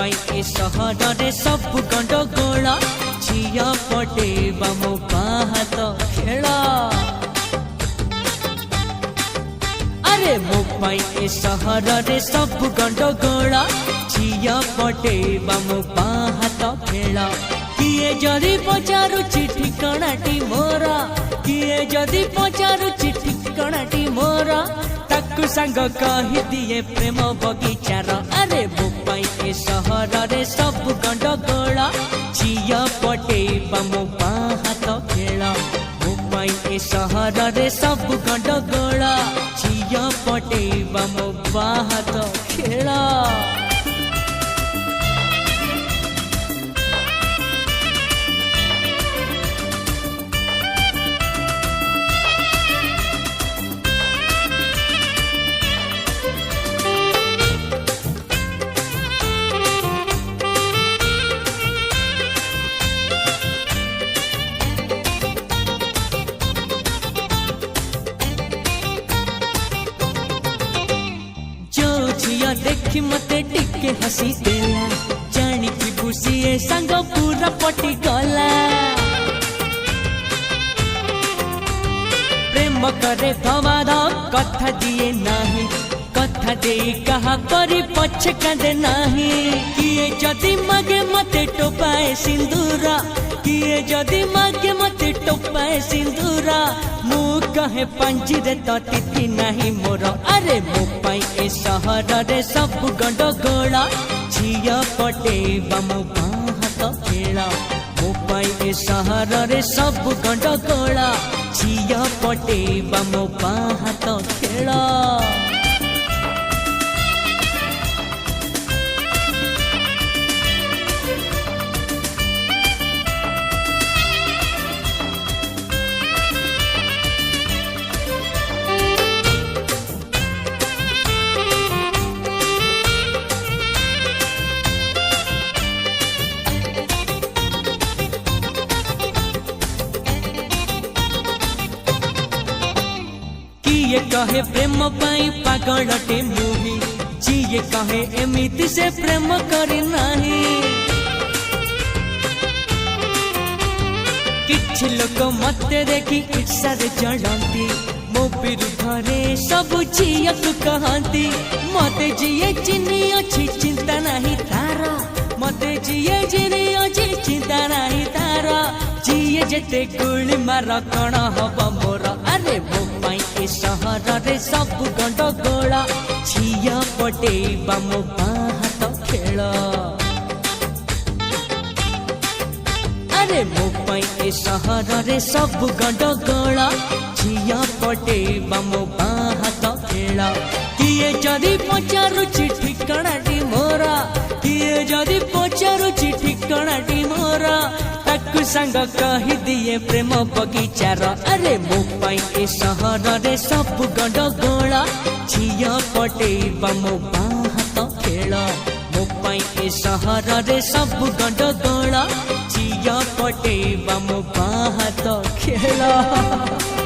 ए सहर रे सब गंडगोल झिया पटेबा मो बाहात खेल। अरे मो ए सहर रे सब गंडगोल झिया पटेबा मो बाहात खेल। किए जदि पचारुछि ठिकाणाटी मोर किए जदि पचारुछि ठिकाणाटी मोर ताकु संग कहि दिए प्रेम बगीचार। अरे बोपाई ए सहर रे सब गंडगोल झिया पटेबा मो बाहात खेल। बोपाई ए सहर रे सब गंडगोल झिया पटेबा मो बाहात खेल। देखी मते टिके हसी देला जानी की खुशी संग पूरा पटी गला। प्रेम करे धमाधम कथा दिए नाही कथा दे कहा करी पछ कांदे नाही। किए जदि मागे मते टोपाए सिंदूरा किए जदि मागे मते टोपाए सिंदूरा मु कहे पंजीरे तो तिथि नहीं मोर। अरे मो पाई ए सहर रे सब गंडगोल झिया पटेबा मो बाहात खेल। मो पाई ए सहर रे सब गंडगोल झिया पटेबा मो बाहात खेल। किए कहे प्रेम पाई पागलटे मुही जिए कहे एमिति से प्रेम करी नाही। किछि लोक मते देखी ईर्षा रे जड़ती मो विरुद्धरे सब झियक कहती। मते जिए चिनी अछि चिंता नहीं तार मते जिए चिनी अछि चिंता नहीं तार। जिए जेते गुली मार कण हब मोर। अरे मो पाई ए सहर रे सब गंडगोल झिया पटेबा मो बाहात खेल। अरे मो पाई ए सहर रे सब गंडगोल झिया पटेबा मो बाहात खेल। किए जदि पचारुछि ठिकाणाटी मोर किए जदि पचारुछि ठिकाणाटी मोर ताकु संग कहि दिए प्रेम बगीचार। अरे मो पाई ए सहर रे सब गंडगोल झिया पटेबा मो बाहात खेल। मो पाई ए सहर रे सब गंडगोल झिया पटेबा मो बाहात खेल।